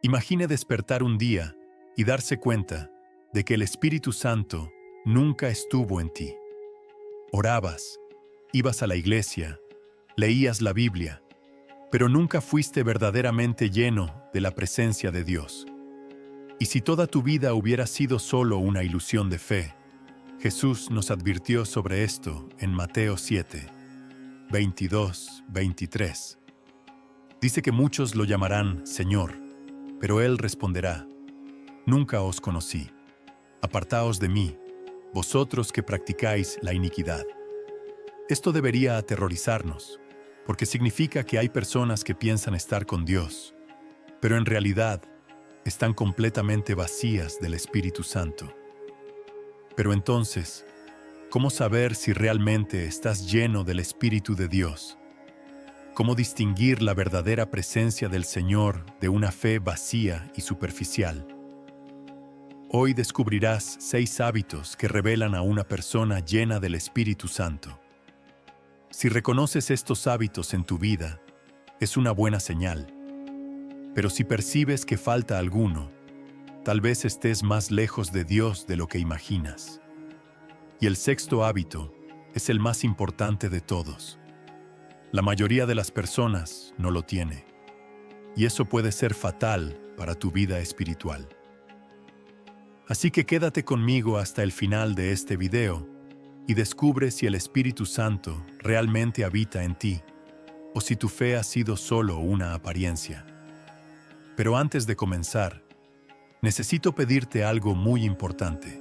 Imagine despertar un día y darse cuenta de que el Espíritu Santo nunca estuvo en ti. Orabas, ibas a la iglesia, leías la Biblia, pero nunca fuiste verdaderamente lleno de la presencia de Dios. Y si toda tu vida hubiera sido solo una ilusión de fe, Jesús nos advirtió sobre esto en Mateo 7, 22, 23. Dice que muchos lo llamarán Señor, pero Él responderá: Nunca os conocí. Apartaos de mí, vosotros que practicáis la iniquidad. Esto debería aterrorizarnos, porque significa que hay personas que piensan estar con Dios, pero en realidad están completamente vacías del Espíritu Santo. Pero entonces, ¿cómo saber si realmente estás lleno del Espíritu de Dios? ¿Cómo distinguir la verdadera presencia del Señor de una fe vacía y superficial? Hoy descubrirás 6 hábitos que revelan a una persona llena del Espíritu Santo. Si reconoces estos hábitos en tu vida, es una buena señal. Pero si percibes que falta alguno, tal vez estés más lejos de Dios de lo que imaginas. Y el 6º hábito es el más importante de todos. La mayoría de las personas no lo tiene, y eso puede ser fatal para tu vida espiritual. Así que quédate conmigo hasta el final de este video y descubre si el Espíritu Santo realmente habita en ti, o si tu fe ha sido solo una apariencia. Pero antes de comenzar, necesito pedirte algo muy importante.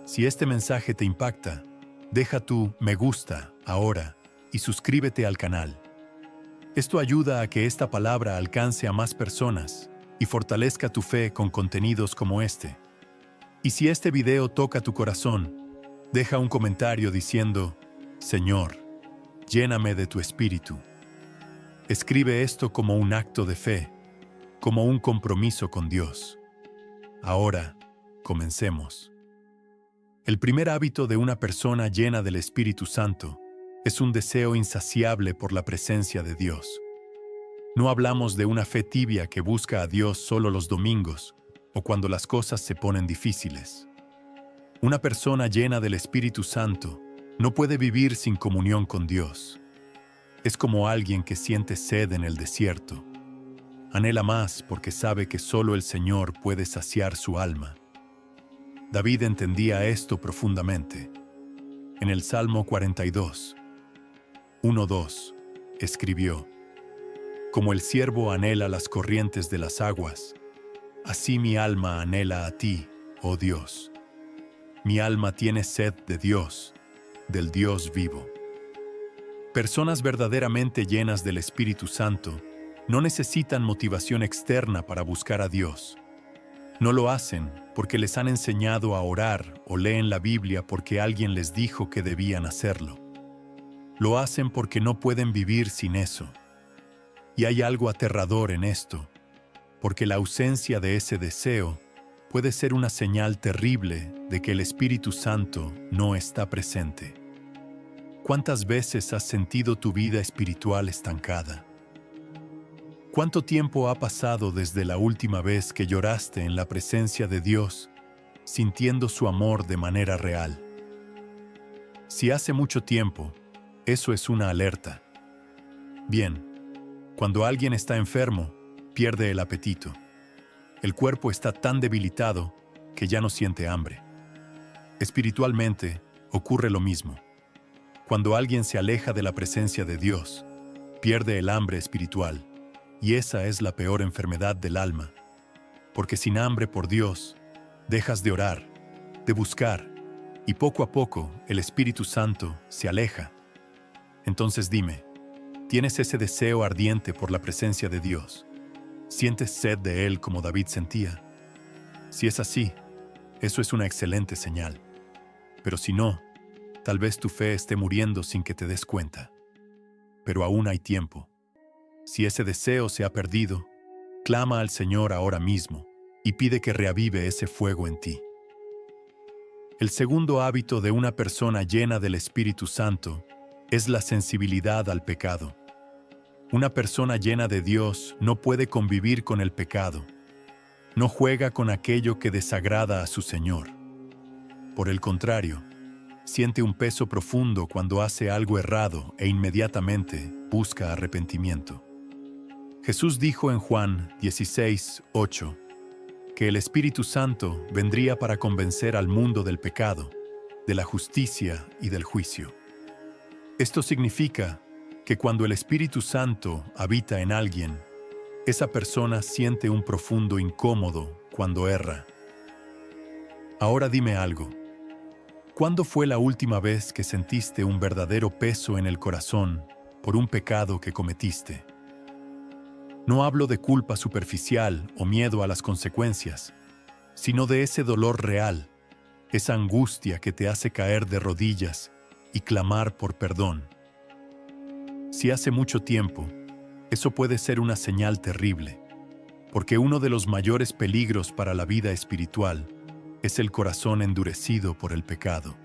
Si este mensaje te impacta, deja tu me gusta ahora y suscríbete al canal. Esto ayuda a que esta palabra alcance a más personas y fortalezca tu fe con contenidos como este. Y si este video toca tu corazón, deja un comentario diciendo: Señor, lléname de tu Espíritu. Escribe esto como un acto de fe, como un compromiso con Dios. Ahora, comencemos. El primer hábito de una persona llena del Espíritu Santo es un deseo insaciable por la presencia de Dios. No hablamos de una fe tibia que busca a Dios solo los domingos o cuando las cosas se ponen difíciles. Una persona llena del Espíritu Santo no puede vivir sin comunión con Dios. Es como alguien que siente sed en el desierto. Anhela más porque sabe que solo el Señor puede saciar su alma. David entendía esto profundamente. En el Salmo 42, 1-2, escribió: Como el ciervo anhela las corrientes de las aguas, así mi alma anhela a ti, oh Dios. Mi alma tiene sed de Dios, del Dios vivo. Personas verdaderamente llenas del Espíritu Santo no necesitan motivación externa para buscar a Dios. No lo hacen porque les han enseñado a orar o leen la Biblia porque alguien les dijo que debían hacerlo. Lo hacen porque no pueden vivir sin eso. Y hay algo aterrador en esto, porque la ausencia de ese deseo puede ser una señal terrible de que el Espíritu Santo no está presente. ¿Cuántas veces has sentido tu vida espiritual estancada? ¿Cuánto tiempo ha pasado desde la última vez que lloraste en la presencia de Dios, sintiendo su amor de manera real? Si hace mucho tiempo, eso es una alerta. Bien, cuando alguien está enfermo, pierde el apetito. El cuerpo está tan debilitado que ya no siente hambre. Espiritualmente, ocurre lo mismo. Cuando alguien se aleja de la presencia de Dios, pierde el hambre espiritual. Y esa es la peor enfermedad del alma, porque sin hambre por Dios, dejas de orar, de buscar, y poco a poco el Espíritu Santo se aleja. Entonces dime, ¿tienes ese deseo ardiente por la presencia de Dios? ¿Sientes sed de Él como David sentía? Si es así, eso es una excelente señal. Pero si no, tal vez tu fe esté muriendo sin que te des cuenta. Pero aún hay tiempo. Si ese deseo se ha perdido, clama al Señor ahora mismo y pide que reavive ese fuego en ti. El segundo hábito de una persona llena del Espíritu Santo es la sensibilidad al pecado. Una persona llena de Dios no puede convivir con el pecado, No juega con aquello que desagrada a su Señor. Por el contrario, siente un peso profundo cuando hace algo errado e inmediatamente busca arrepentimiento. Jesús dijo en Juan 16:8 que el Espíritu Santo vendría para convencer al mundo del pecado, de la justicia y del juicio. Esto significa que cuando el Espíritu Santo habita en alguien, esa persona siente un profundo incómodo cuando erra. Ahora dime algo. ¿Cuándo fue la última vez que sentiste un verdadero peso en el corazón por un pecado que cometiste? No hablo de culpa superficial o miedo a las consecuencias, sino de ese dolor real, esa angustia que te hace caer de rodillas y clamar por perdón. Si hace mucho tiempo, eso puede ser una señal terrible, porque uno de los mayores peligros para la vida espiritual es el corazón endurecido por el pecado.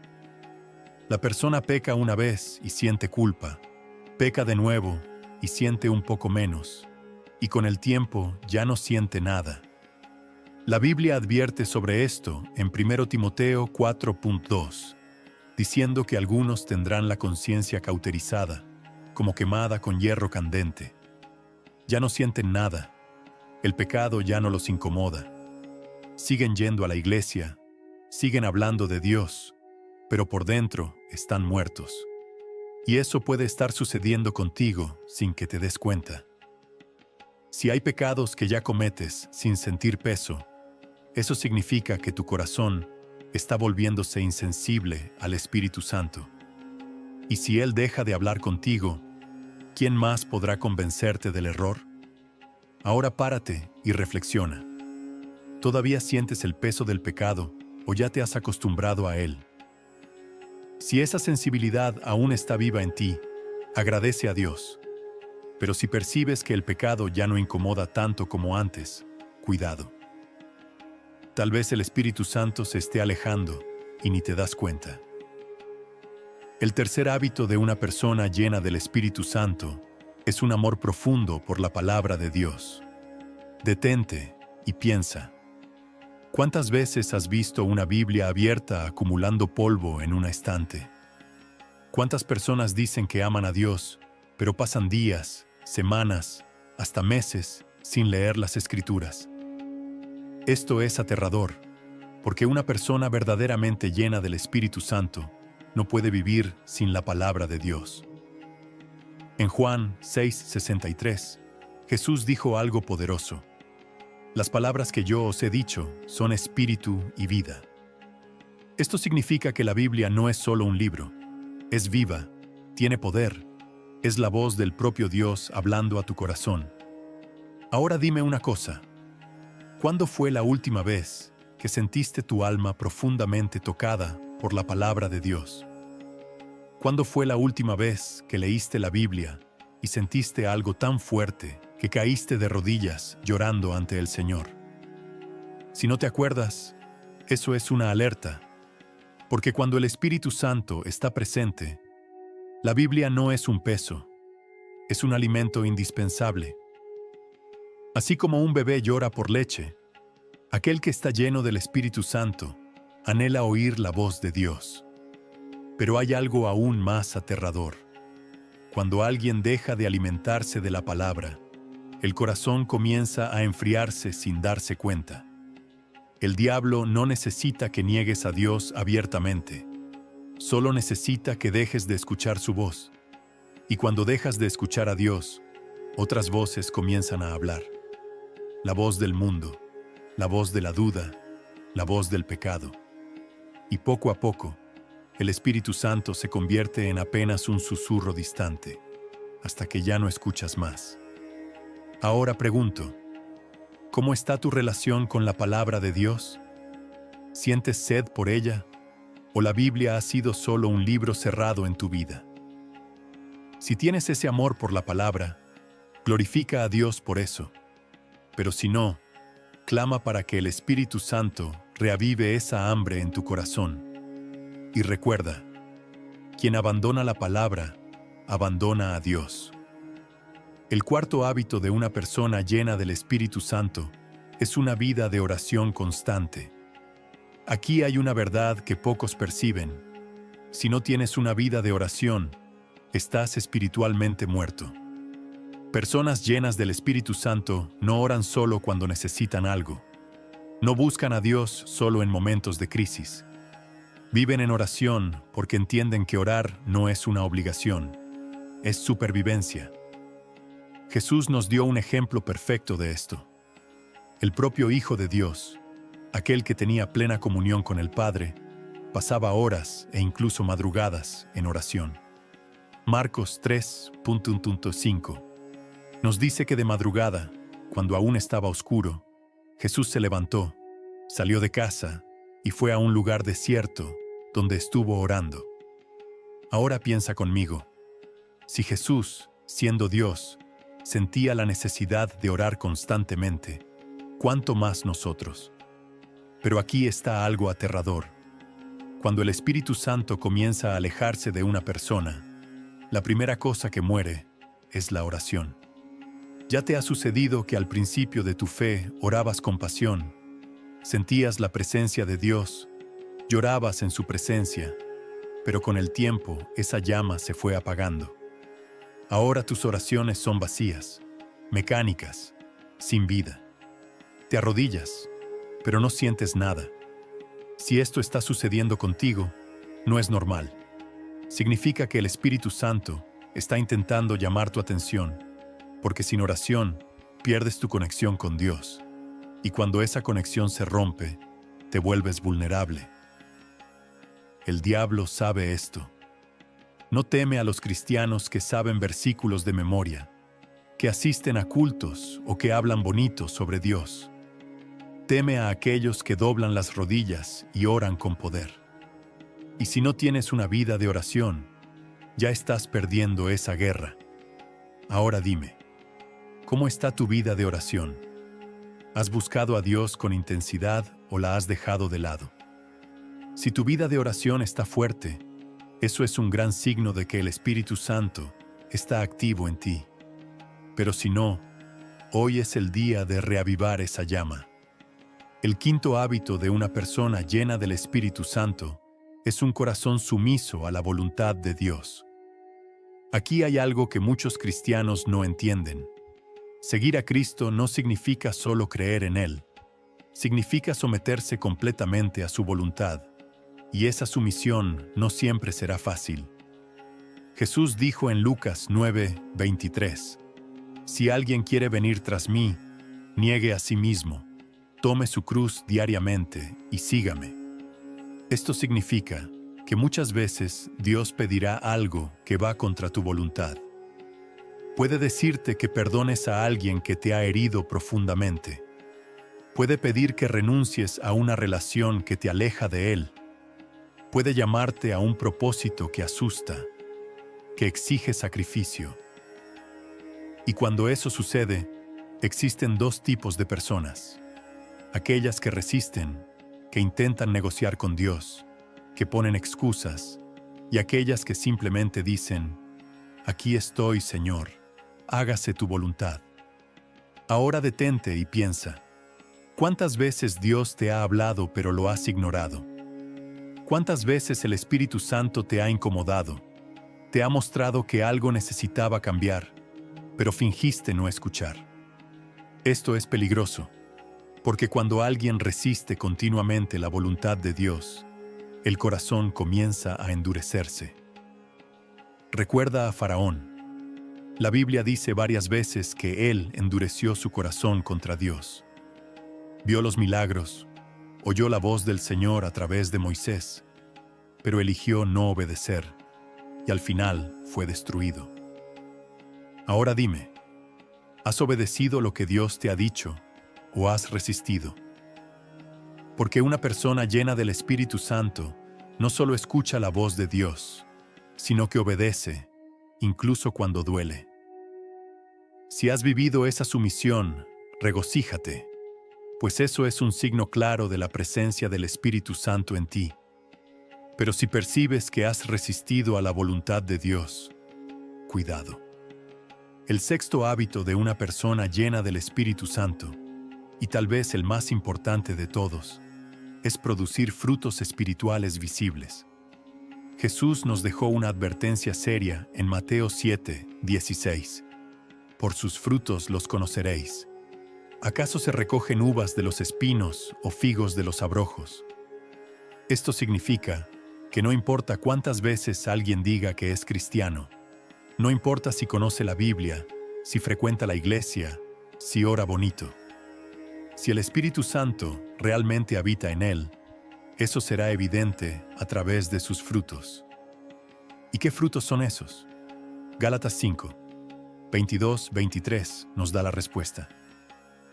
La persona peca una vez y siente culpa, peca de nuevo y siente un poco menos, y con el tiempo ya no siente nada. La Biblia advierte sobre esto en 1 Timoteo 4:2, diciendo que algunos tendrán la conciencia cauterizada, como quemada con hierro candente. Ya no sienten nada, el pecado ya no los incomoda. Siguen yendo a la iglesia, siguen hablando de Dios, pero por dentro están muertos. Y eso puede estar sucediendo contigo sin que te des cuenta. Si hay pecados que ya cometes sin sentir peso, eso significa que tu corazón está volviéndose insensible al Espíritu Santo. Y si Él deja de hablar contigo, ¿quién más podrá convencerte del error? Ahora párate y reflexiona. ¿Todavía sientes el peso del pecado o ya te has acostumbrado a él? Si esa sensibilidad aún está viva en ti, agradece a Dios. Pero si percibes que el pecado ya no incomoda tanto como antes, cuidado. Tal vez el Espíritu Santo se esté alejando y ni te das cuenta. El tercer hábito de una persona llena del Espíritu Santo es un amor profundo por la palabra de Dios. Detente y piensa. ¿Cuántas veces has visto una Biblia abierta acumulando polvo en una estante? ¿Cuántas personas dicen que aman a Dios, pero pasan días, semanas, hasta meses sin leer las Escrituras? Esto es aterrador, porque una persona verdaderamente llena del Espíritu Santo no puede vivir sin la palabra de Dios. En Juan 6:63, Jesús dijo algo poderoso. Las palabras que yo os he dicho son espíritu y vida. Esto significa que la Biblia no es solo un libro, es viva, tiene poder, es la voz del propio Dios hablando a tu corazón. Ahora dime una cosa. ¿Cuándo fue la última vez que sentiste tu alma profundamente tocada por la palabra de Dios? ¿Cuándo fue la última vez que leíste la Biblia y sentiste algo tan fuerte que caíste de rodillas llorando ante el Señor? Si no te acuerdas, eso es una alerta, porque cuando el Espíritu Santo está presente, la Biblia no es un peso, es un alimento indispensable. Así como un bebé llora por leche, aquel que está lleno del Espíritu Santo anhela oír la voz de Dios. Pero hay algo aún más aterrador. Cuando alguien deja de alimentarse de la palabra, el corazón comienza a enfriarse sin darse cuenta. El diablo no necesita que niegues a Dios abiertamente. Solo necesita que dejes de escuchar su voz. Y cuando dejas de escuchar a Dios, otras voces comienzan a hablar. La voz del mundo, la voz de la duda, la voz del pecado. Y poco a poco, el Espíritu Santo se convierte en apenas un susurro distante, hasta que ya no escuchas más. Ahora pregunto, ¿cómo está tu relación con la palabra de Dios? ¿Sientes sed por ella? ¿O la Biblia ha sido solo un libro cerrado en tu vida? Si tienes ese amor por la palabra, glorifica a Dios por eso. Pero si no, clama para que el Espíritu Santo reavive esa hambre en tu corazón. Y recuerda, quien abandona la palabra, abandona a Dios. El cuarto hábito de una persona llena del Espíritu Santo es una vida de oración constante. Aquí hay una verdad que pocos perciben. Si no tienes una vida de oración, estás espiritualmente muerto. Personas llenas del Espíritu Santo no oran solo cuando necesitan algo. No buscan a Dios solo en momentos de crisis. Viven en oración porque entienden que orar no es una obligación, es supervivencia. Jesús nos dio un ejemplo perfecto de esto. El propio Hijo de Dios, aquel que tenía plena comunión con el Padre, pasaba horas e incluso madrugadas en oración. Marcos 3:5 nos dice que de madrugada, cuando aún estaba oscuro, Jesús se levantó, salió de casa y fue a un lugar desierto donde estuvo orando. Ahora piensa conmigo, si Jesús, siendo Dios, sentía la necesidad de orar constantemente, ¿cuánto más nosotros? Pero aquí está algo aterrador. Cuando el Espíritu Santo comienza a alejarse de una persona, la primera cosa que muere es la oración. ¿Ya te ha sucedido que al principio de tu fe orabas con pasión, sentías la presencia de Dios, llorabas en su presencia, pero con el tiempo esa llama se fue apagando? Ahora tus oraciones son vacías, mecánicas, sin vida. Te arrodillas, pero no sientes nada. Si esto está sucediendo contigo, no es normal. Significa que el Espíritu Santo está intentando llamar tu atención, porque sin oración pierdes tu conexión con Dios, y cuando esa conexión se rompe, te vuelves vulnerable. El diablo sabe esto. No teme a los cristianos que saben versículos de memoria, que asisten a cultos o que hablan bonito sobre Dios. Teme a aquellos que doblan las rodillas y oran con poder. Y si no tienes una vida de oración, ya estás perdiendo esa guerra. Ahora dime, ¿cómo está tu vida de oración? ¿Has buscado a Dios con intensidad o la has dejado de lado? Si tu vida de oración está fuerte, eso es un gran signo de que el Espíritu Santo está activo en ti. Pero si no, hoy es el día de reavivar esa llama. El quinto hábito de una persona llena del Espíritu Santo es un corazón sumiso a la voluntad de Dios. Aquí hay algo que muchos cristianos no entienden. Seguir a Cristo no significa solo creer en Él. Significa someterse completamente a su voluntad. Y esa sumisión no siempre será fácil. Jesús dijo en Lucas 9:23, si alguien quiere venir tras mí, niegue a sí mismo, tome su cruz diariamente y sígame. Esto significa que muchas veces Dios pedirá algo que va contra tu voluntad. Puede decirte que perdones a alguien que te ha herido profundamente. Puede pedir que renuncies a una relación que te aleja de Él. Puede llamarte a un propósito que asusta, que exige sacrificio. Y cuando eso sucede, existen dos tipos de personas. Aquellas que resisten, que intentan negociar con Dios, que ponen excusas, y aquellas que simplemente dicen, aquí estoy, Señor, hágase tu voluntad. Ahora detente y piensa, ¿cuántas veces Dios te ha hablado pero lo has ignorado? ¿Cuántas veces el Espíritu Santo te ha incomodado? Te ha mostrado que algo necesitaba cambiar, pero fingiste no escuchar. Esto es peligroso, porque cuando alguien resiste continuamente la voluntad de Dios, el corazón comienza a endurecerse. Recuerda a Faraón. La Biblia dice varias veces que él endureció su corazón contra Dios. Vio los milagros, oyó la voz del Señor a través de Moisés, pero eligió no obedecer, y al final fue destruido. Ahora dime, ¿has obedecido lo que Dios te ha dicho o has resistido? Porque una persona llena del Espíritu Santo no solo escucha la voz de Dios, sino que obedece, incluso cuando duele. Si has vivido esa sumisión, regocíjate, pues eso es un signo claro de la presencia del Espíritu Santo en ti. Pero si percibes que has resistido a la voluntad de Dios, cuidado. El sexto hábito de una persona llena del Espíritu Santo y tal vez el más importante de todos, es producir frutos espirituales visibles. Jesús nos dejó una advertencia seria en Mateo 7:16. Por sus frutos los conoceréis. ¿Acaso se recogen uvas de los espinos o figos de los abrojos? Esto significa que no importa cuántas veces alguien diga que es cristiano, no importa si conoce la Biblia, si frecuenta la iglesia, si ora bonito. Si el Espíritu Santo realmente habita en él, eso será evidente a través de sus frutos. ¿Y qué frutos son esos? Gálatas 5:22-23 nos da la respuesta.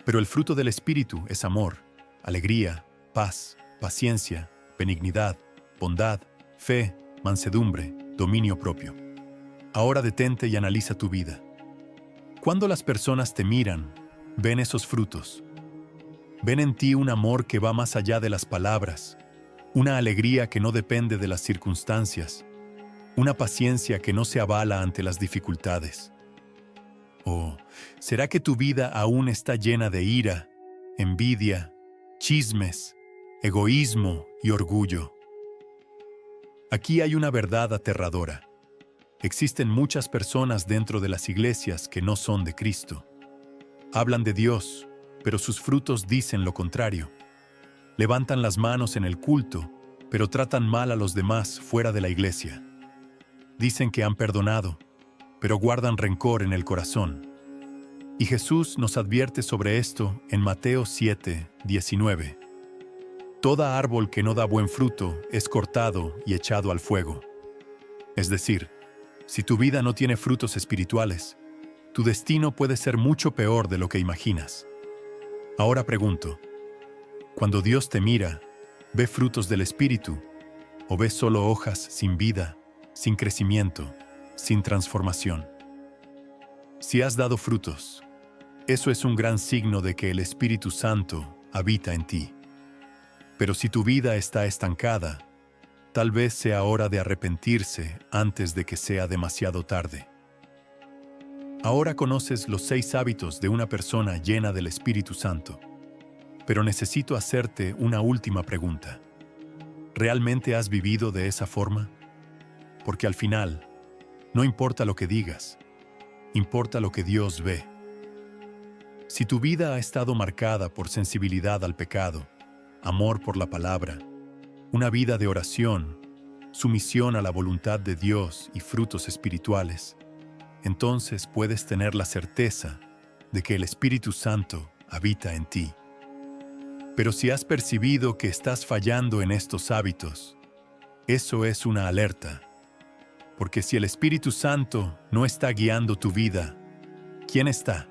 Pero el fruto del Espíritu es amor, alegría, paz, paciencia, benignidad, bondad, fe, mansedumbre, dominio propio. Ahora detente y analiza tu vida. Cuando las personas te miran, ven esos frutos. Ven en ti un amor que va más allá de las palabras, una alegría que no depende de las circunstancias, una paciencia que no se avala ante las dificultades. ¿O será que tu vida aún está llena de ira, envidia, chismes, egoísmo y orgullo? Aquí hay una verdad aterradora. Existen muchas personas dentro de las iglesias que no son de Cristo. Hablan de Dios, pero sus frutos dicen lo contrario. Levantan las manos en el culto, pero tratan mal a los demás fuera de la iglesia. Dicen que han perdonado, pero guardan rencor en el corazón. Y Jesús nos advierte sobre esto en Mateo 7:19. Toda árbol que no da buen fruto es cortado y echado al fuego. Es decir, si tu vida no tiene frutos espirituales, tu destino puede ser mucho peor de lo que imaginas. Ahora pregunto, cuando Dios te mira, ¿ve frutos del Espíritu o ves solo hojas sin vida, sin crecimiento, sin transformación? Si has dado frutos, eso es un gran signo de que el Espíritu Santo habita en ti. Pero si tu vida está estancada, tal vez sea hora de arrepentirse antes de que sea demasiado tarde. Ahora conoces los 6 hábitos de una persona llena del Espíritu Santo. Pero necesito hacerte una última pregunta. ¿Realmente has vivido de esa forma? Porque al final, no importa lo que digas, importa lo que Dios ve. Si tu vida ha estado marcada por sensibilidad al pecado, amor por la palabra, una vida de oración, sumisión a la voluntad de Dios y frutos espirituales, entonces puedes tener la certeza de que el Espíritu Santo habita en ti. Pero si has percibido que estás fallando en estos hábitos, eso es una alerta. Porque si el Espíritu Santo no está guiando tu vida, ¿quién está?